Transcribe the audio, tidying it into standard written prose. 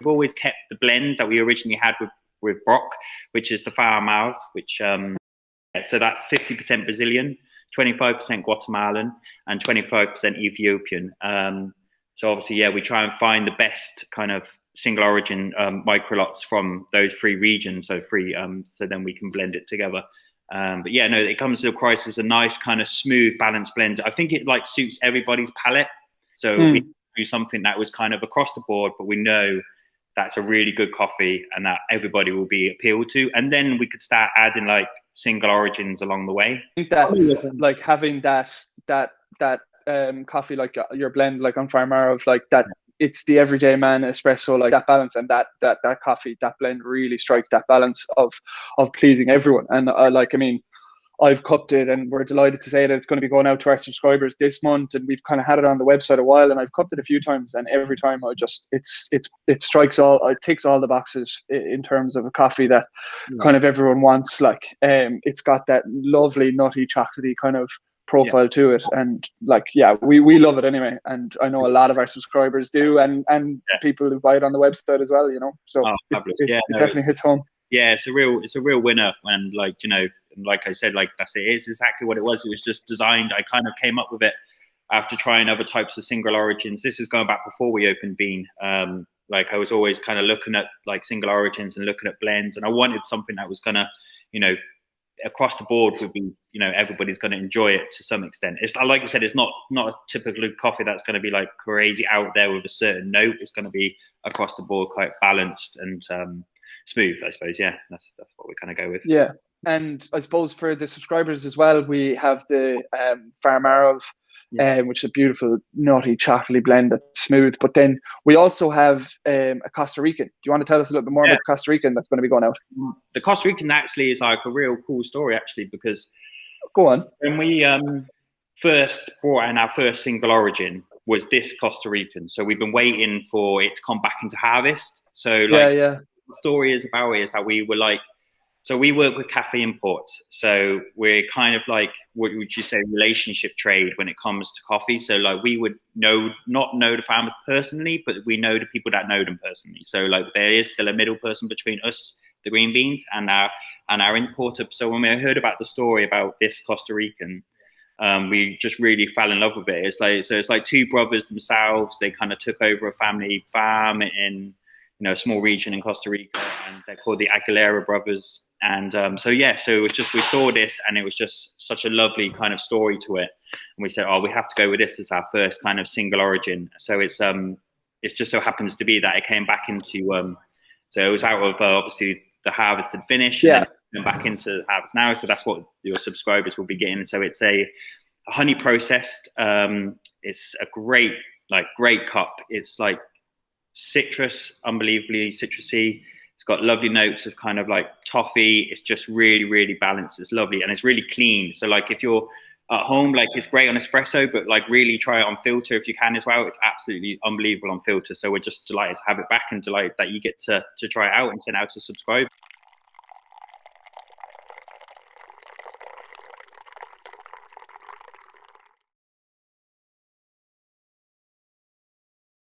we've always kept the blend that we originally had with Brock, which is the Farmouth, which so that's 50% Brazilian, 25% Guatemalan, and 25% Ethiopian. So obviously, yeah, we try and find the best kind of single origin micro lots from those three regions, so then we can blend it together. But yeah, no, it comes to the Christ as a nice kind of smooth, balanced blend. I think it like suits everybody's palate. So we do something that was kind of across the board, but we know that's a really good coffee and that everybody will be appealed to. And then we could start adding like single origins along the way. I think that like having that coffee, like your blend, like on Farmar, of like that, it's the everyday man espresso, like that balance, and that coffee, that blend really strikes that balance of pleasing everyone. And like, I mean, I've cupped it, and we're delighted to say that it's going to be going out to our subscribers this month, and we've kind of had it on the website a while, and I've cupped it a few times, and every time it strikes all, it ticks all the boxes in terms of a coffee that kind of everyone wants. Like it's got that lovely nutty chocolatey kind of profile to it, and like, yeah, we love it anyway, and I know a lot of our subscribers do, and people who buy it on the website as well, you know, so it definitely hits home. Yeah, it's a real winner. And like, you know, like I said, like that's it's exactly what it was. It was just designed. I kind of came up with it after trying other types of single origins. This is going back before we opened Bean. Like I was always kind of looking at like single origins and looking at blends, and I wanted something that was gonna, you know, across the board would be, you know, everybody's going to enjoy it to some extent. It's like you said, it's not a typical coffee that's going to be like crazy out there with a certain note. It's going to be across the board quite balanced and smooth, I suppose. Yeah, that's what we kind of go with. Yeah, and I suppose for the subscribers as well, we have the Farmarov, which is a beautiful nutty chocolatey blend that's smooth. But then we also have a Costa Rican. Do you want to tell us a little bit more about the Costa Rican that's going to be going out? The Costa Rican actually is like a real cool story, actually, because go on. When we first brought in our first single origin was this Costa Rican. So we've been waiting for it to come back into harvest. So like the story is about it is that we were like, so we work with cafe imports. So we're kind of like, what would you say, relationship trade when it comes to coffee. So like we would not know the farmers personally, but we know the people that know them personally. So like there is still a middle person between us, the green beans, and our importer. So when we heard about the story about this Costa Rican, we just really fell in love with it. It's like two brothers themselves. They kind of took over a family farm in, you know, a small region in Costa Rica, and they're called the Aguilera brothers. And so it was just, we saw this and it was just such a lovely kind of story to it. And we said, oh, we have to go with this as our first kind of single origin. So it's just so happens to be that it came back into, so it was out of obviously the harvest had finished and then back into the harvest now. So that's what your subscribers will be getting. So it's a honey processed. It's a great cup. It's like citrus, unbelievably citrusy. It's got lovely notes of kind of like toffee. It's just really, really balanced. It's lovely and it's really clean. So like if you're at home, like it's great on espresso, but like really try it on filter if you can as well. It's absolutely unbelievable on filter. So we're just delighted to have it back and delighted that you get to try it out and send out to subscribe.